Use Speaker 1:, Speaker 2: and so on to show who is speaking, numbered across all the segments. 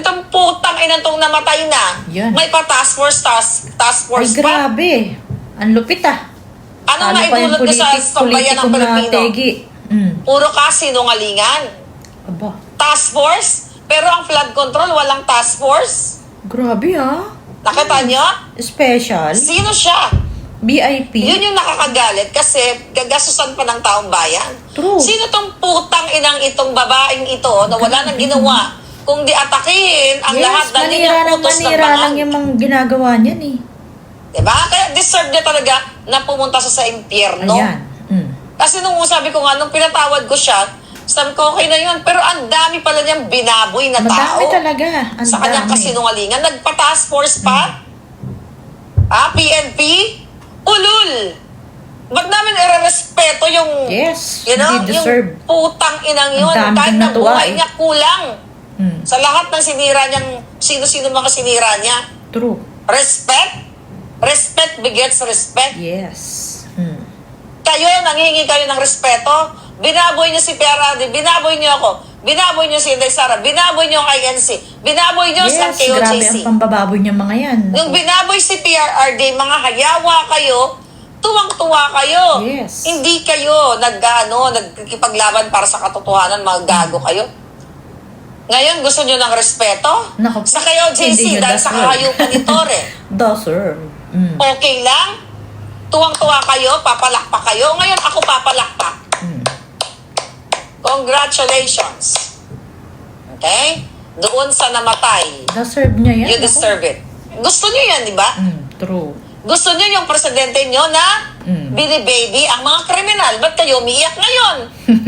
Speaker 1: Itong putang ina tong namatay na.
Speaker 2: Yan.
Speaker 1: May pa task force
Speaker 2: Ay,
Speaker 1: pa.
Speaker 2: grabe. Ang lupit ah.
Speaker 1: Anong
Speaker 2: Talo pa yung
Speaker 1: naidulot mo sa sambayan ng
Speaker 2: politikong na
Speaker 1: Pilipino?
Speaker 2: tegi.
Speaker 1: Puro ka sinungalingan.
Speaker 2: Aba,
Speaker 1: Task force? Pero ang flood control, walang task force.
Speaker 2: grabe ah.
Speaker 1: Nakita nyo?
Speaker 2: Special.
Speaker 1: Sino siya?
Speaker 2: VIP.
Speaker 1: Yun yung nakakagalit kasi gagasusan pa ng taong bayan.
Speaker 2: True.
Speaker 1: Sino tong putang inang itong babaeng ito na wala nang ginawa kung di atakihin ang lahat na ninyang utos ng
Speaker 2: manira lang
Speaker 1: banal?
Speaker 2: yung mga ginagawa niyan eh.
Speaker 1: Diba? Kaya deserve niya talaga na pumunta sa impyerno.
Speaker 2: Ayan.
Speaker 1: Kasi nung sabi ko nga, nung pinatawad ko siya, sabi ko okay na yun. Pero ang dami pala niyang binaboy na tao.
Speaker 2: Madami talaga. Ang
Speaker 1: Sa kanyang
Speaker 2: dami.
Speaker 1: kasinungalingan. Nagpa-task force pa? PNP? Ulul! Ba't namin i-respeto yung,
Speaker 2: Yes,
Speaker 1: you know,
Speaker 2: hindi deserve.
Speaker 1: yung putang inang yun.
Speaker 2: Ang dami
Speaker 1: Kahit
Speaker 2: din
Speaker 1: na
Speaker 2: natuwa
Speaker 1: buhay
Speaker 2: eh.
Speaker 1: niya kulang.
Speaker 2: Mm.
Speaker 1: Sa lahat ng sinira niyang, sino-sino mga sinira niya.
Speaker 2: True.
Speaker 1: Respect? Respect begets respect.
Speaker 2: Yes.
Speaker 1: Kayo, nanghihingi kayo ng respeto. Binaboy niyo si PRRD, binaboy niyo ako, binaboy niyo si Inday Sara, binaboy niyo ang INC, binaboy niyo sa
Speaker 2: Yes, grabe
Speaker 1: KOJC.
Speaker 2: ang pambababoy niya mga yan.
Speaker 1: Yung binaboy si PRRD, mga hayawa kayo, tuwang-tuwa kayo.
Speaker 2: Yes.
Speaker 1: Hindi kayo nagkikipaglaban para sa katotohanan, mga gago kayo. Ngayon, gusto niyo ng respeto?
Speaker 2: Naku,
Speaker 1: Sa KOJC,
Speaker 2: hindi
Speaker 1: dahil
Speaker 2: niya
Speaker 1: sa
Speaker 2: deserve.
Speaker 1: kahayupan ni Torre.
Speaker 2: Deserve.
Speaker 1: Okay lang? Tuwang-tuwa kayo, papalakpak kayo. Ngayon, ako papalakpak. Congratulations. Okay? Doon sa namatay.
Speaker 2: Deserve niya yan.
Speaker 1: You deserve it. Gusto niyo yan, di ba?
Speaker 2: True.
Speaker 1: Gusto niyo yung presidente niyo na binibaby ang mga kriminal. Ba't kayo umiiyak ngayon?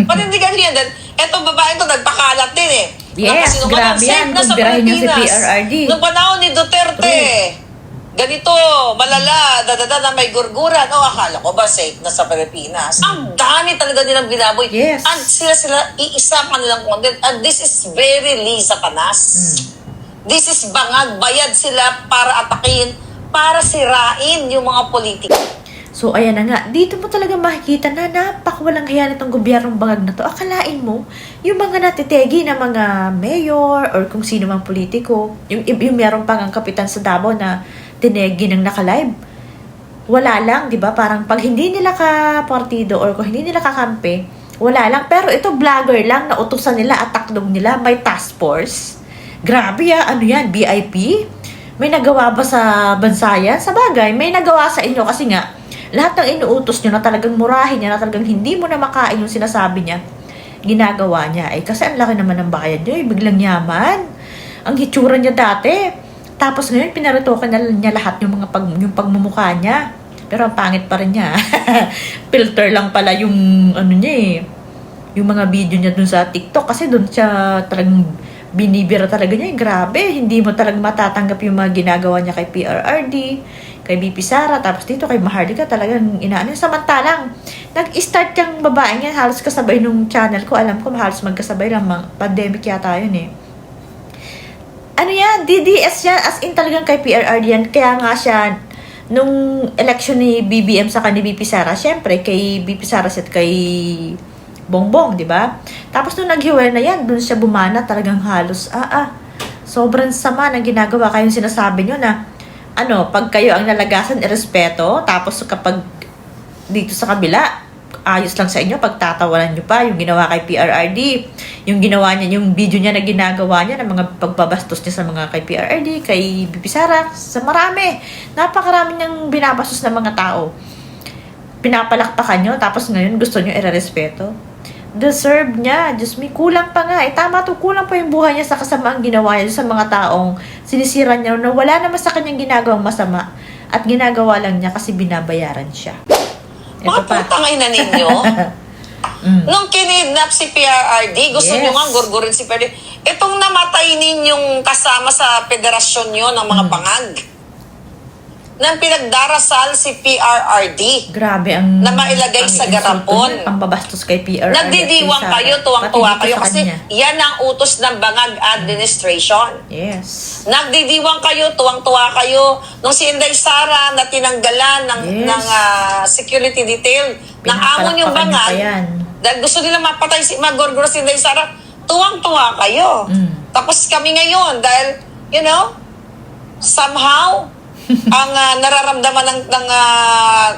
Speaker 1: Panindigan niyo yan. Etong babae to nagpakalat din eh.
Speaker 2: Yes,
Speaker 1: Kasi
Speaker 2: grabe yan. Kung birahin niyo si PRRD.
Speaker 1: Noong panahon ni Duterte, ganito, malala, na may gurguran. O, akala ko ba safe na sa Pilipinas? Ang dami talaga nilang binaboy.
Speaker 2: Yes.
Speaker 1: At sila, iisa ang kanilang content. And this is very Lisa Panas. This is bangag. Bayad sila para atakin, para sirain yung mga politika.
Speaker 2: So, ayan na nga. Dito mo talaga makikita na napakawalang hiya nitong gobyernong bangag na to. Akalain mo, yung mga natitegi na mga mayor or kung sino mang politiko, yung meron pang ang kapitan sa Davao na tinegi ng naka-live. Wala lang, di ba? Parang pag hindi nila ka-partido or kung hindi nila kakampi, wala lang. Pero ito, vlogger lang na utusan nila at takdong nila. May task force. Grabe ano yan? VIP? May nagawa ba sa bansa yan? Sa bagay, may nagawa sa inyo kasi nga, lahat ng inuutos nyo na talagang murahin niya, na talagang hindi mo na makain yung sinasabi niya, ginagawa niya. Kasi ang laki naman ng bayad niya, biglang yaman. Ang hitsura niya dati. Tapos ngayon, pinaritokan na niya lahat yung mga yung pagmumukha niya. Pero ang pangit pa rin niya. Filter lang pala yung niya eh. Yung mga video niya dun sa TikTok. Kasi dun siya talagang binibira talaga niya. Grabe, hindi mo talagang matatanggap yung mga ginagawa niya kay PRRD, kay BP Sara, tapos dito kay Maharlika talagang inaano. Samantalang, nag-start yung babae niya, halos kasabay nung channel ko. Alam ko, halos magkasabay lang. Pandemic yata yun eh. Ano yan? DDS yan. As in talagang kay PRRD yan. Kaya nga siya, nung election ni BBM sa ni BP Sara, syempre, kay BP Sara at kay Bongbong, di ba? Tapos nung naghiwalay na yan, dun siya bumana talagang halos, sobrang sama ng ginagawa. Kaya yung sinasabi nyo na, pag kayo ang nalagasan, irespeto, tapos kapag dito sa kabila, ayos lang sa inyo, pagtatawanan nyo pa, yung ginawa kay PRRD, yung ginawa niya, yung video niya na ginagawa niya, ng mga pagbabastos niya sa mga kay PRRD, kay BP Sara, sa marami, napakarami niyang binabastos ng mga tao. Pinapalakpakan nyo, tapos ngayon gusto nyo irerespeto. Deserve niya. Diyos me, kulang pa nga. Tama to, kulang pa yung buhay niya sa kasamaang ginawa niya sa mga taong sinisira niya na wala naman sa kanyang ginagawang masama at ginagawa lang niya kasi binabayaran siya.
Speaker 1: Mga putang ina ninyo. Nung kinidnap si PRRD, gusto nyo nga gurgurin si PRRD. Itong namatay ninyong kasama sa federasyon nyo ng mga bangag. Nang pinagdarasal si PRRD.
Speaker 2: Grabe ang
Speaker 1: na mailagay sa garapon.
Speaker 2: Ang babastos kay PRRD.
Speaker 1: Nagdidiwang kayo, tuwang-tuwa kayo kasi
Speaker 2: kanya.
Speaker 1: yan ang utos ng bangag administration.
Speaker 2: Yes.
Speaker 1: Nagdidiwang kayo, tuwang-tuwa kayo nung si Inday Sara na tinanggalan ng security detail ng amo niyong bangag. Dahil gusto nila mapatay magorgoro si Inday Sara, tuwang-tuwa kayo. Tapos kami ngayon, dahil, somehow, ang nararamdaman ng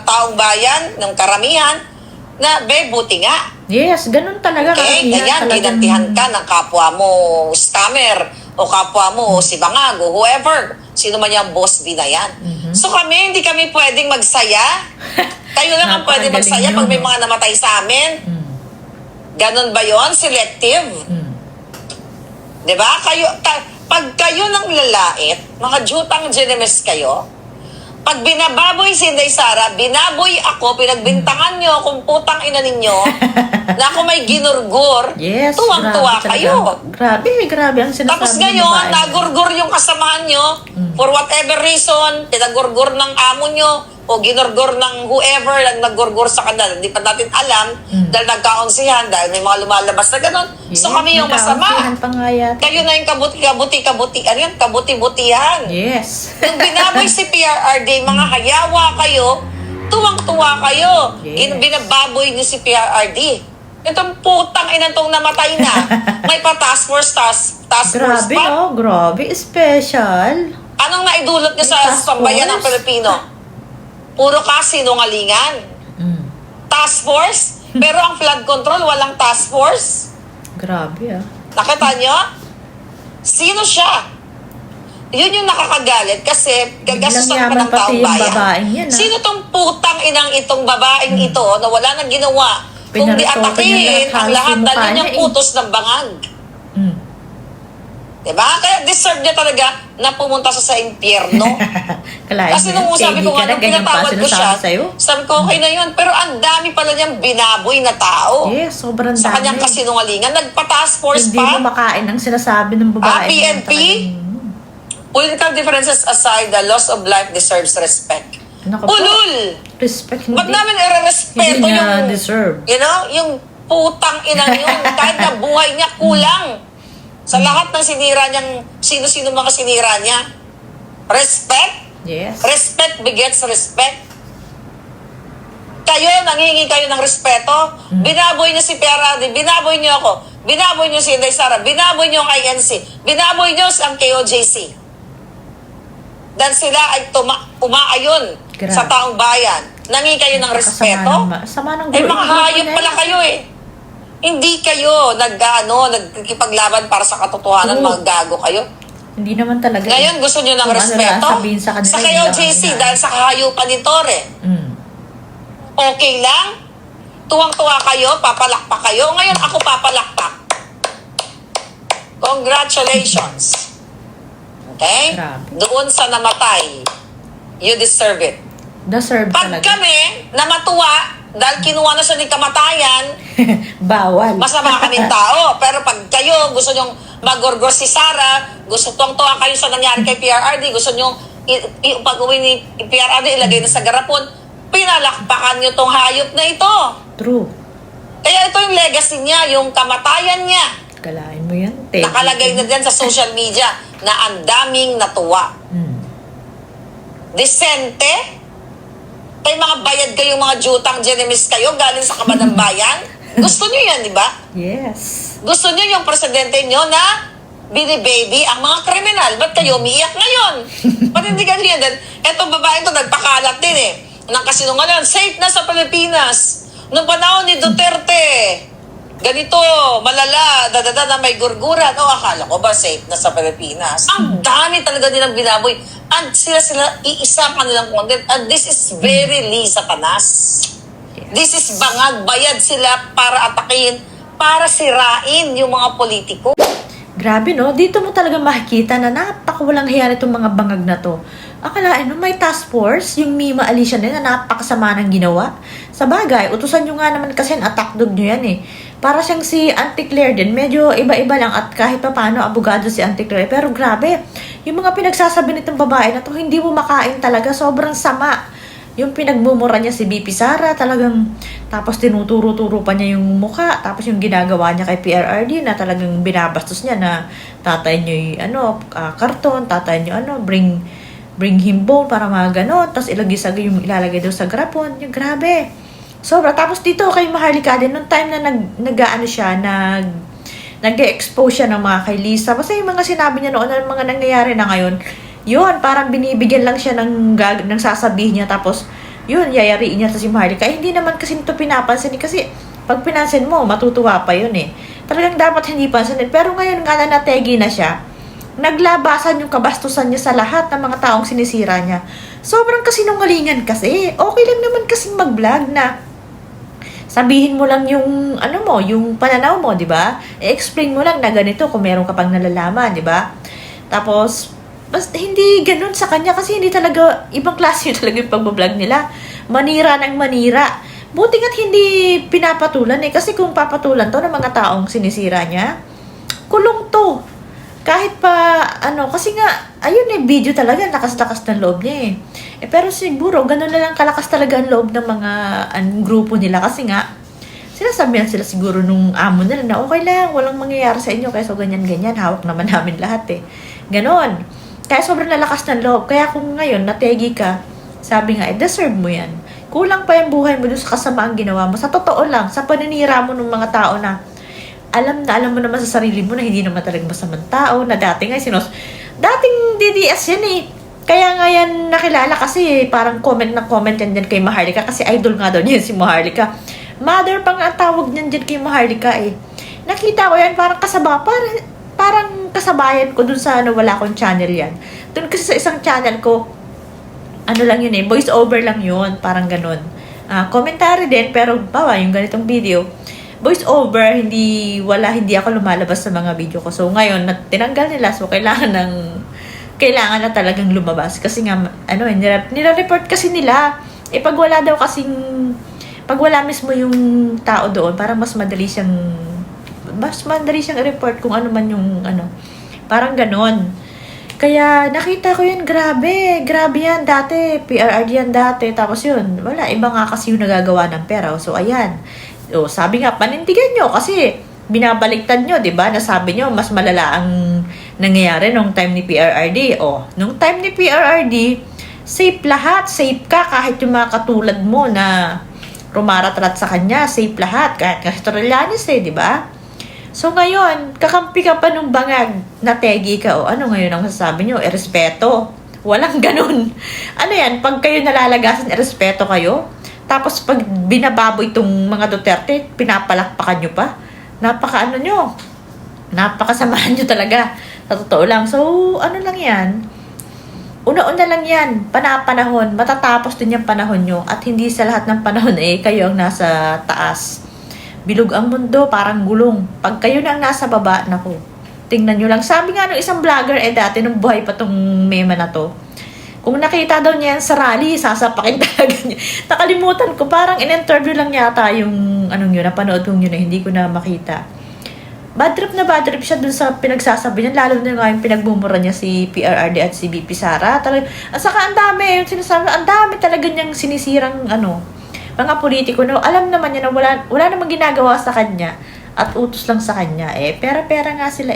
Speaker 1: taong bayan, ng karamihan, na, buti nga.
Speaker 2: Yes, ganun talaga.
Speaker 1: Okay,
Speaker 2: karamihan
Speaker 1: ganyan,
Speaker 2: talagang-
Speaker 1: ginantihan ka ng kapwa mo scammer, o kapwa mo si Bangag, o whoever, sino man yung boss B na yan. So kami, hindi kami pwedeng magsaya. Kayo lang ang pwedeng
Speaker 2: Napakagaling
Speaker 1: magsaya
Speaker 2: yun,
Speaker 1: pag may
Speaker 2: no?
Speaker 1: mga namatay sa amin. Ganon ba yon? Selective?
Speaker 2: Mm.
Speaker 1: Diba? Pag kayo ng lalait, mga jutang genemes kayo, pag binababoy si Inday Sara, binaboy ako, pinagbintangan nyo kung putang ina ninyo, na ako may ginurgur,
Speaker 2: Yes,
Speaker 1: tuwang-tuwa
Speaker 2: grabe
Speaker 1: kayo.
Speaker 2: talaga. Grabe ang sinasabi
Speaker 1: Tapos
Speaker 2: ng
Speaker 1: ngayon,
Speaker 2: babae.
Speaker 1: nagurgur yung kasamahan nyo, for whatever reason, pinagurgur ng amo nyo, o ginurgur ng whoever ang nagurgur sa kanila. Hindi pa natin alam, dahil nagkaunsihan, dahil may mga lumalabas na gano'n. So kami yung masama.
Speaker 2: nagkaunsihan pa nga yata.
Speaker 1: Kayo na yung kabuti-butihan yan, kabuti-butihan.
Speaker 2: Yes.
Speaker 1: Nung binaboy si PRRD, mga hayawa kayo, tuwang-tuwa kayo.
Speaker 2: Yes.
Speaker 1: Binababoy niyo si PRRD. Itong putang inang tong namatay na. May pa task force
Speaker 2: Grabe,
Speaker 1: pa.
Speaker 2: no? Grabe. Special.
Speaker 1: Anong naidulot niya
Speaker 2: May
Speaker 1: sa
Speaker 2: task
Speaker 1: sambayan ng
Speaker 2: force?
Speaker 1: Pilipino? Puro kasinungalingan.
Speaker 2: Mm.
Speaker 1: Task force? Pero ang flood control, walang task force.
Speaker 2: Grabe, ah.
Speaker 1: Nakita niyo? Sino siya? Yun yung nakakagalit kasi gagastusan pa
Speaker 2: yaman
Speaker 1: ng
Speaker 2: pati
Speaker 1: taong
Speaker 2: yung
Speaker 1: bayan.
Speaker 2: babaeng yan, ah.
Speaker 1: Sino tong putang inang itong babaeng ito na wala nang ginawa kung di
Speaker 2: Pinaretoke niya
Speaker 1: atakin
Speaker 2: lahat,
Speaker 1: ang
Speaker 2: halos
Speaker 1: lahat
Speaker 2: yung
Speaker 1: dahil
Speaker 2: mukha
Speaker 1: niyang
Speaker 2: niya, eh.
Speaker 1: putos ng bangag.
Speaker 2: Mm.
Speaker 1: Diba? Kaya deserve niya talaga na pumunta sa impyerno.
Speaker 2: Kalahin
Speaker 1: Kasi
Speaker 2: mo
Speaker 1: nung
Speaker 2: yan.
Speaker 1: sabi ko
Speaker 2: Tegi ka
Speaker 1: nga,
Speaker 2: na,
Speaker 1: nung
Speaker 2: ganyan pa
Speaker 1: pinatawad ko siya,
Speaker 2: sinasabi sa'yo.
Speaker 1: sabi ko, okay na yun. Pero ang dami pala niyang binaboy na tao.
Speaker 2: Yes, sobrang
Speaker 1: Sa
Speaker 2: dami.
Speaker 1: kanyang kasinungalingan. Nagpa-task force
Speaker 2: Hindi
Speaker 1: pa.
Speaker 2: mo makain ang sinasabi ng babae.
Speaker 1: PNP? Political differences aside, the loss of life deserves respect.
Speaker 2: Naku po.
Speaker 1: Ulul!
Speaker 2: Respect, hindi.
Speaker 1: Ba't namin
Speaker 2: Hindi
Speaker 1: i-respeto
Speaker 2: niya
Speaker 1: yung,
Speaker 2: deserve.
Speaker 1: yung putang ina yun, kahit na buhay niya kulang. Sa lahat ng sinira niyang, sino-sino mga sinira niya. Respect?
Speaker 2: Yes.
Speaker 1: Respect begets respect. Kayo, nanghihingi kayo ng respeto. Binaboy niyo si PRRD, binaboy niyo ako, binaboy niyo si Inday Sara, binaboy niyo ang INC, binaboy niyo ang KOJC. Dahil sila ay umaayon
Speaker 2: Grabe.
Speaker 1: sa taong bayan. Nangingi kayo ng respeto.
Speaker 2: Sama ng
Speaker 1: Eh, mga hayop pala kayo eh. Hindi kayo nagkikipaglaban para sa katotohanan,
Speaker 2: True.
Speaker 1: mga gago kayo.
Speaker 2: Hindi naman talaga.
Speaker 1: Ngayon, gusto nyo ng
Speaker 2: Kung ano
Speaker 1: respeto?
Speaker 2: lang sabihin sa kanila,
Speaker 1: Sa
Speaker 2: yun
Speaker 1: kayo,
Speaker 2: lang ang
Speaker 1: JC,
Speaker 2: inaano.
Speaker 1: dahil sa kahayupan ni Tore,
Speaker 2: Mm.
Speaker 1: okay lang? Tuwang-tuwa kayo, papalakpak kayo. Ngayon, ako papalakpak. Congratulations. Okay?
Speaker 2: Grabe.
Speaker 1: Doon sa namatay, you deserve it.
Speaker 2: Deserve
Speaker 1: Pag
Speaker 2: talaga.
Speaker 1: kami, na matuwa, dahil kinuha na siya ng kamatayan,
Speaker 2: Bawal.
Speaker 1: masama kaming tao. Pero pag kayo, gusto nyong magorgor si Sara, gusto tuwang-tuwa kayo sa nangyari kay PRRD, gusto nyong pag-uwi ni PRRD, ilagay na sa garapon, pinalakpakan nyo tong hayop na ito.
Speaker 2: True.
Speaker 1: Kaya ito yung legacy niya, yung kamatayan niya.
Speaker 2: Kalain mo yan. Tegi.
Speaker 1: Nakalagay na din sa social media na ang daming natuwa.
Speaker 2: Mm.
Speaker 1: Desente? May mga bayad kayong mga jutang genemis kayo galing sa Kabanang Bayan? Gusto nyo yan, di ba?
Speaker 2: Yes.
Speaker 1: Gusto nyo yung presidente nyo na binibaby ang mga kriminal. Ba't kayo umiiyak ngayon? Panindigan nyo yan. Etong babae ito, nagpakalat din eh. Nang kasinungalan, safe na sa Pilipinas. Noong panahon ni Duterte, ganito, malala, na may gurguran. O, akala ko ba safe na sa Pilipinas? Ang dami talaga nilang binaboy. And sila, iisa kanilang content. And this is very Lee Satanas. This is bangag, bayad sila para atakin, para sirain yung mga politiko.
Speaker 2: Grabe, no? Dito mo talaga makikita na napakawalang hiya itong mga bangag na to. Akalain mo, may task force, yung Mima Alicia na napakasama ng ginawa. Sa bagay, utusan nyo nga naman kasi attack dog nyo yan eh. Para siyang si Auntie Claire din, medyo iba-iba lang at kahit pa paano, abogado si Auntie Claire. Pero grabe, yung mga pinagsasabi nitong babae na to, hindi mo makain talaga, sobrang sama. Yung pinagmumura niya si BP Sara, talagang, tapos tinuturo-turo pa niya yung mukha, tapos yung ginagawa niya kay PRRD na talagang binabastos niya na tatay niyo karton, tatay niyo bring him bone para mga ganon, tapos ilalagay daw sa grapon, yung grabe. Sobra. Tapos dito kay Maharlika din, nung time na nag-expose siya ng mga kay Lisa. Basta yung mga sinabi niya noon ng mga nangyayari na ngayon, yun, parang binibigyan lang siya ng sasabihin niya, tapos, yun, yayariin niya sa si Maharlika. Hindi naman kasi ito pinapansin, kasi pag pinansin mo, matutuwa pa yun eh. Talagang dapat hindi pansinin. Pero ngayon nga na nategi na siya, naglabasan yung kabastusan niya sa lahat ng mga taong sinisira niya. Sobrang kasinungalingan kasi. Okay lang naman kasing mag-vlog na sabihin mo lang yung, yung pananaw mo, di ba? I-explain mo lang na ganito kung meron ka pang nalalaman, di ba? Tapos, basta hindi ganun sa kanya kasi hindi talaga, ibang klase yun talaga yung pag-vlog nila. Manira ng manira. Buti nga't hindi pinapatulan eh. Kasi kung papatulan to ng mga taong sinisira niya, kulong to. Kahit pa, kasi nga, ayun eh, video talaga, lakas-lakas ng loob niya eh. Pero siguro, ganun na lang kalakas talaga ang loob ng mga grupo nila. Kasi nga, sinasabihan sila siguro nung amo nila na okay lang, walang mangyayari sa inyo. Kaya so ganyan-ganyan, hawak naman namin lahat eh. Ganon. Kaya sobrang lalakas ng loob. Kaya kung ngayon, nategi ka, sabi nga, deserve mo yan. Kulang pa yung buhay mo doon sa kasamaang ginawa mo. Sa totoo lang, sa paninira mo ng mga tao na alam mo naman sa sarili mo na hindi naman talagang masamang tao, na dating dating DDS yan eh. Kaya nga yan nakilala kasi parang comment yan dyan kay Maharlika kasi idol nga daw niya si Maharlika. Mother pang ang tawag niyan dyan kay Maharlika eh. Nakita ko yan parang parang kasabayan ko dun sa wala akong channel yan. Dun kasi sa isang channel ko, lang yun eh, voice over lang yun, parang ganun. Commentary din, pero bawa yung ganitong video, voice over, hindi ako lumalabas sa mga video ko. So ngayon, tinanggal nila, so kailangan na talagang lumabas. Kasi nga, nire-report kasi nila, pag wala mismo yung tao doon, parang mas madali siyang i-report kung ano man yung, parang ganon. Kaya nakita ko yun, grabe yan dati, PRRD yan dati, tapos yun, wala, iba nga kasi yung nagagawa ng pera. So ayan, sabi nga, panindigan nyo kasi binabaliktad nyo, diba? Nasabi nyo, mas malala ang nangyayari nung time ni PRRD. Nung time ni PRRD, safe lahat, safe ka, kahit yung mga katulad mo na rumaratrat sa kanya, safe lahat, kahit Castellanes diba? So ngayon, kakampi ka pa nung bangag, nategi ka, ano ngayon ang masasabi nyo? Respeto. Walang ganun. Yan? Pag kayo nalalagasan, respeto kayo. Tapos pag binababoy itong mga Duterte, pinapalakpakan nyo pa. Napakasamahan nyo talaga. Sa totoo lang. So, lang yan? Una-una lang yan. Panahon. Matatapos din yung panahon nyo. At hindi sa lahat ng panahon kayo ang nasa taas. Bilog ang mundo, parang gulong. Pag kayo na ang nasa baba, naku, tingnan nyo lang. Sabi nga ng isang vlogger, dati nung buhay pa tong mema na to, kung nakita daw niya yan sa rally, sasapakin talaga niya. Nakalimutan ko, parang in-interview lang yata yung, napanood kong yun na hindi ko na makita. Bad trip siya dun sa pinagsasabi niya, lalo na nga yung pinagbumura niya si PRRD at si BP Sara. Talaga, saka ang dami, yung sinasabi, ang dami talaga niyang sinisirang, mga politiko na alam naman niya na wala namang ginagawa sa kanya at utos lang sa kanya pera-pera nga sila